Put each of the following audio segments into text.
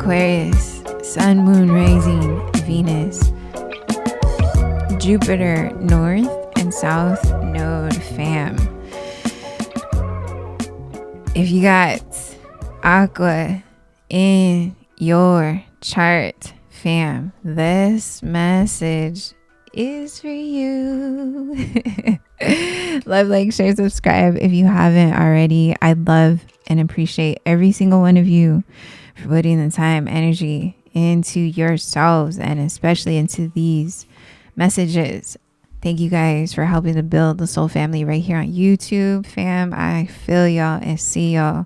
Aquarius, Sun, Moon, Rising, Venus, Jupiter, North and South Node, fam. If you got Aqua in your chart, fam, this message is for you. Love, like, share, subscribe if you haven't already. I love and appreciate every single one of you for putting the time, energy into yourselves, and especially into these messages. Thank you guys for helping to build the soul family right here on YouTube, fam. I feel y'all and see y'all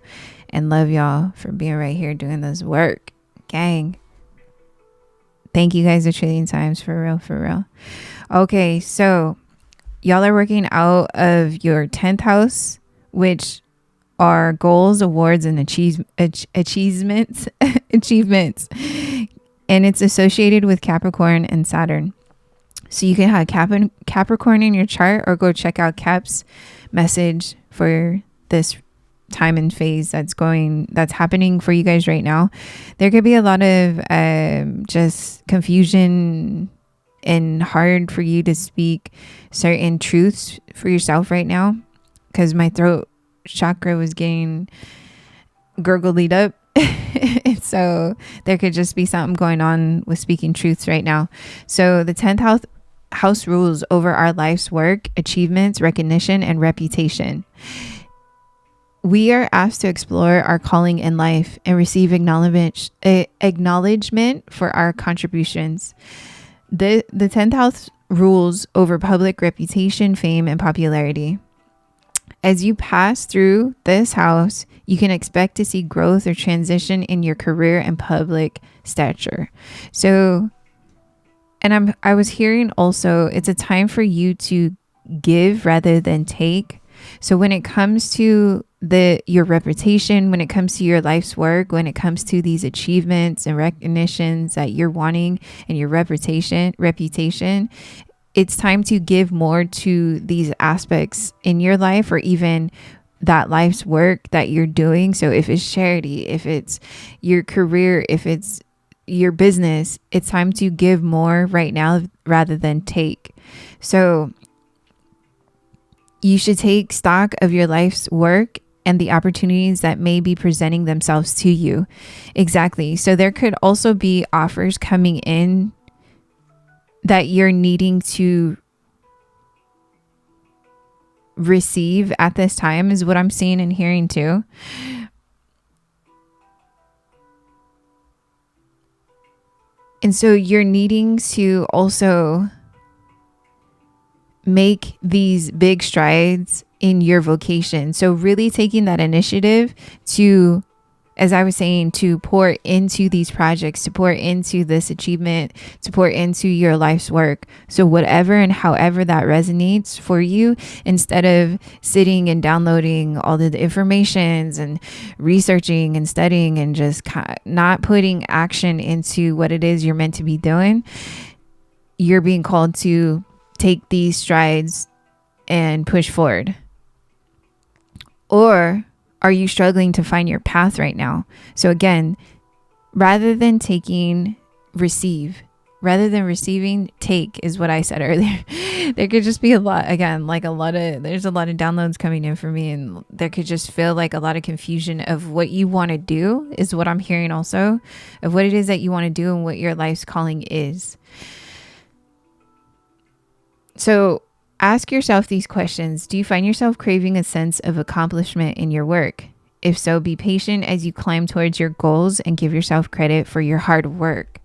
and love y'all for being right here doing this work, gang. Thank you guys a trillion times, for real, for real. Okay, so y'all are working out of your 10th house, which are goals, awards, and achievements. Achievements. And it's associated with Capricorn and Saturn. So you can have Capricorn in your chart, or go check out Cap's message for this time and phase that's happening for you guys right now. There could be a lot of just confusion and hard for you to speak certain truths for yourself right now, because my throat chakra was getting gurgled up. So there could just be something going on with speaking truths right now. So the 10th house rules over our life's work, achievements, recognition, and reputation. We are asked to explore our calling in life and receive acknowledgement for our contributions. The 10th house rules over public reputation, fame, and popularity. As you pass through this house, you can expect to see growth or transition in your career and public stature. So, and I was hearing also, it's a time for you to give rather than take. So when it comes to your reputation, when it comes to your life's work, when it comes to these achievements and recognitions that you're wanting and your reputation, it's time to give more to these aspects in your life, or even that life's work that you're doing. So if it's charity, if it's your career, if it's your business, it's time to give more right now rather than take. So you should take stock of your life's work and the opportunities that may be presenting themselves to you. Exactly. So there could also be offers coming in that you're needing to receive at this time, is what I'm seeing and hearing too. And so you're needing to also make these big strides in your vocation. So really taking that initiative to, as I was saying, to pour into these projects, to pour into this achievement, to pour into your life's work. So whatever and however that resonates for you, instead of sitting and downloading all the informations and researching and studying and just not putting action into what it is you're meant to be doing, you're being called to take these strides and push forward. Or are you struggling to find your path right now? So again, rather than taking, receive. Rather than receiving, take is what I said earlier. There could just be a lot, again, like there's a lot of downloads coming in for me, and there could just feel like a lot of confusion of what you want to do, is what I'm hearing also, of what it is that you want to do and what your life's calling is. So ask yourself these questions. Do you find yourself craving a sense of accomplishment in your work? If so, be patient as you climb towards your goals and give yourself credit for your hard work.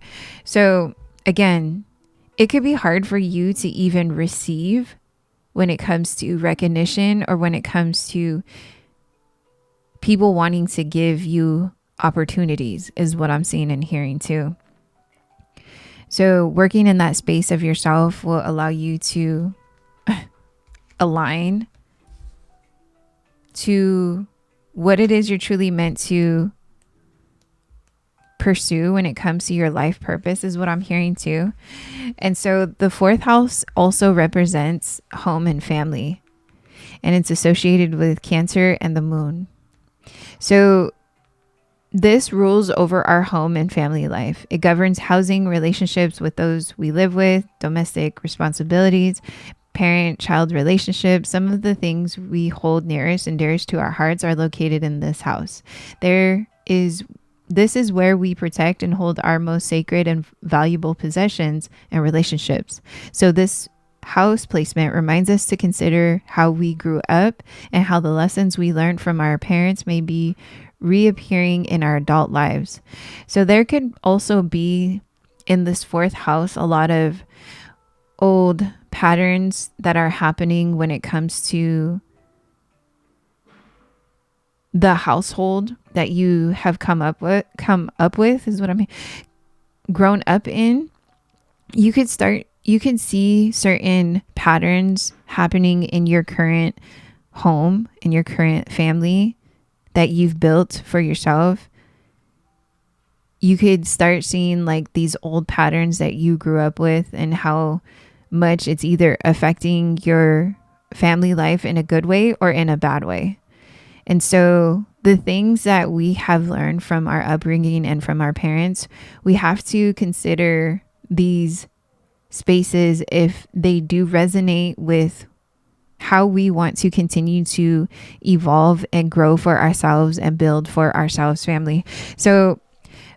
So again, it could be hard for you to even receive when it comes to recognition, or when it comes to people wanting to give you opportunities, is what I'm seeing and hearing too. So working in that space of yourself will allow you to align to what it is you're truly meant to pursue when it comes to your life purpose, is what I'm hearing too. And so the 4th house also represents home and family, and it's associated with Cancer and the moon. So This rules over our home and family life. It governs housing, relationships with those we live with, domestic responsibilities, parent-child relationships. Some of the things we hold nearest and dearest to our hearts are located in this house. This is where we protect and hold our most sacred and valuable possessions and relationships. So this house placement reminds us to consider how we grew up and how the lessons we learned from our parents may be reappearing in our adult lives. So there could also be in this fourth house a lot of old patterns that are happening when it comes to the household that you have come up with is what I mean, grown up in. You could see certain patterns happening in your current home, in your current family that you've built for yourself. You could start seeing like these old patterns that you grew up with and how much it's either affecting your family life in a good way or in a bad way. And so the things that we have learned from our upbringing and from our parents, we have to consider these spaces if they do resonate with how we want to continue to evolve and grow for ourselves and build for ourselves family. So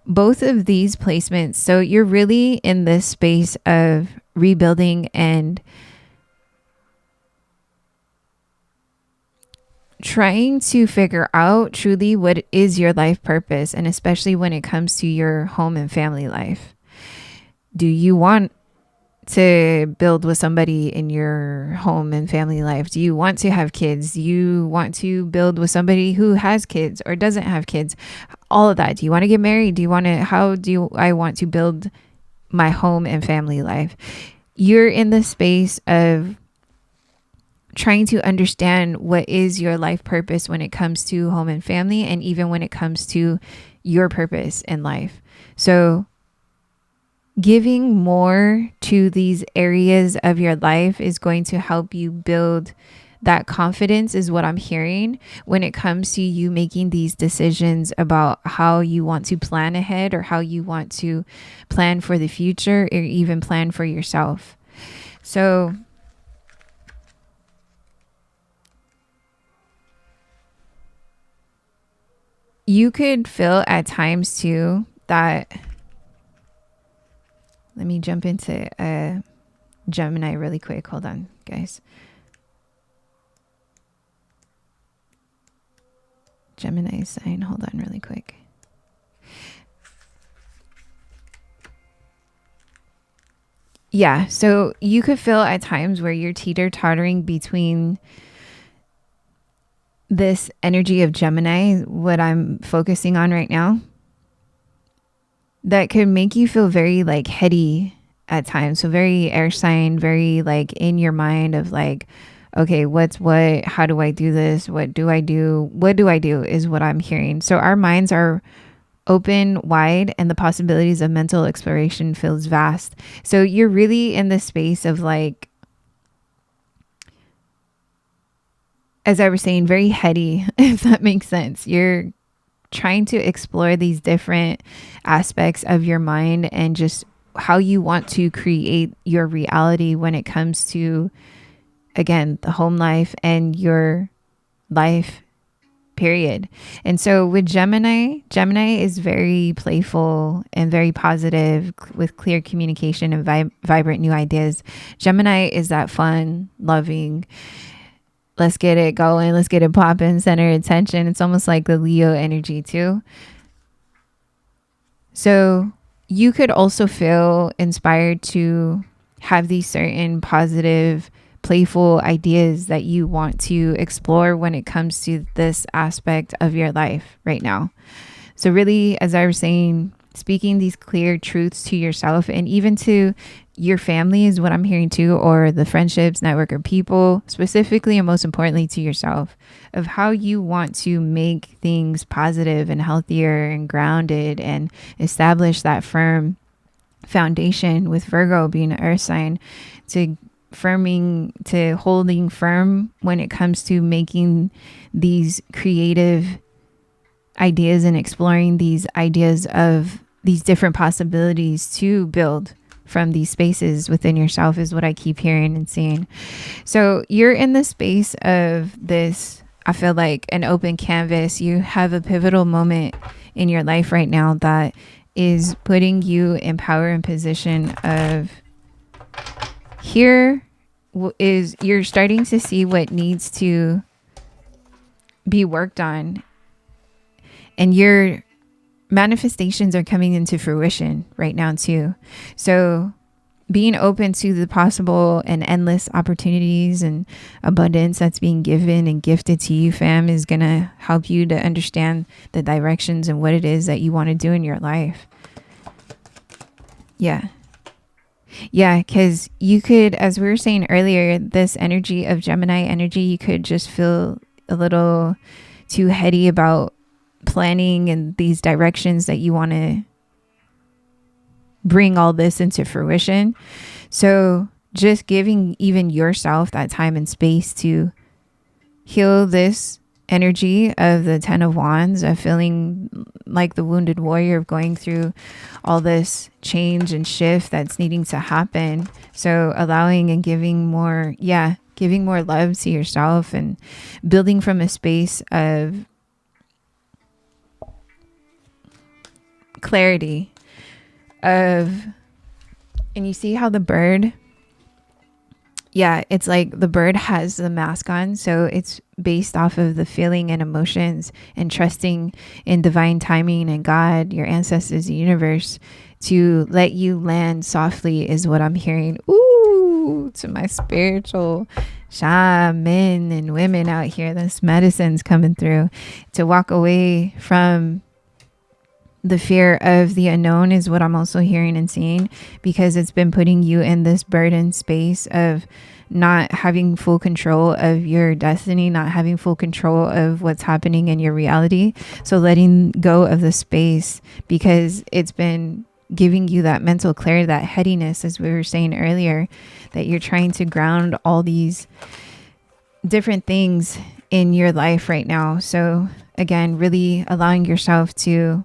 both of these placements, so you're really in this space of rebuilding and trying to figure out truly what is your life purpose, and especially when it comes to your home and family life. Do you want to build with somebody in your home and family life? Do you want to have kids? Do you want to build with somebody who has kids or doesn't have kids? All of that. Do you want to get married? How do I want to build my home and family life? You're in the space of trying to understand what is your life purpose when it comes to home and family, and even when it comes to your purpose in life. So giving more to these areas of your life is going to help you build that confidence, is what I'm hearing, when it comes to you making these decisions about how you want to plan ahead or how you want to plan for the future or even plan for yourself. So you could feel at times too that, let me jump into Gemini really quick. Hold on, guys. Gemini sign. Hold on really quick. Yeah, so you could feel at times where you're teeter-tottering between this energy of Gemini, what I'm focusing on right now, that could make you feel very like heady at times. So very air sign, very like in your mind of like, okay, what's what? How do I do this? What do I do? What do I do is what I'm hearing. So our minds are open wide and the possibilities of mental exploration feels vast. So you're really in the space of like, as I was saying, very heady, if that makes sense. You're trying to explore these different aspects of your mind and just how you want to create your reality when it comes to, again, the home life and your life, period. And so with Gemini is very playful and very positive with clear communication and vibrant new ideas. Gemini is that fun, loving, let's get it going, let's get it popping, center attention. It's almost like the Leo energy too. So you could also feel inspired to have these certain positive, playful ideas that you want to explore when it comes to this aspect of your life right now. So really, as I was saying, speaking these clear truths to yourself and even to your family is what I'm hearing too, or the friendships, network, or people, specifically and most importantly to yourself, of how you want to make things positive and healthier and grounded and establish that firm foundation, with Virgo being an earth sign, to holding firm when it comes to making these creative ideas and exploring these ideas of these different possibilities to build from these spaces within yourself is what I keep hearing and seeing. So you're in the space of this, I feel like, an open canvas. You have a pivotal moment in your life right now that is putting you in power and position of here is you're starting to see what needs to be worked on, and your manifestations are coming into fruition right now too. So being open to the possible and endless opportunities and abundance that's being given and gifted to you, fam, is going to help you to understand the directions and what it is that you want to do in your life. Yeah, because you could, as we were saying earlier, this energy of Gemini energy, you could just feel a little too heady about planning and these directions that you want to bring all this into fruition. So just giving even yourself that time and space to heal this energy of the 10 of Wands, of feeling like the wounded warrior, of going through all this change and shift that's needing to happen. So allowing and giving more love to yourself and building from a space of clarity of, and you see how the bird, it's like the bird has the mask on, so it's based off of the feeling and emotions and trusting in divine timing and God, your ancestors, the universe, to let you land softly is what I'm hearing. Ooh, to my spiritual shaman and women out here, this medicine's coming through. To walk away from the fear of the unknown is what I'm also hearing and seeing, because it's been putting you in this burden space of not having full control of your destiny, not having full control of what's happening in your reality. So letting go of the space, because it's been giving you that mental clarity, that headiness, as we were saying earlier, that you're trying to ground all these different things in your life right now. So again, really allowing yourself to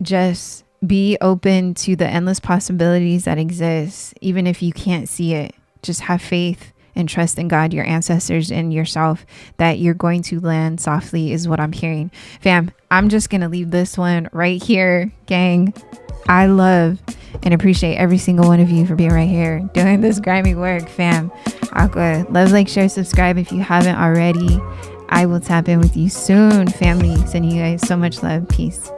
just be open to the endless possibilities that exist, even if you can't see it. Just have faith and trust in God, your ancestors, and yourself, that you're going to land softly is what I'm hearing. Fam, I'm just going to leave this one right here, gang. I love and appreciate every single one of you for being right here doing this grimy work, fam. Aqua, love, like, share, subscribe if you haven't already. I will tap in with you soon, family. Sending you guys so much love. Peace.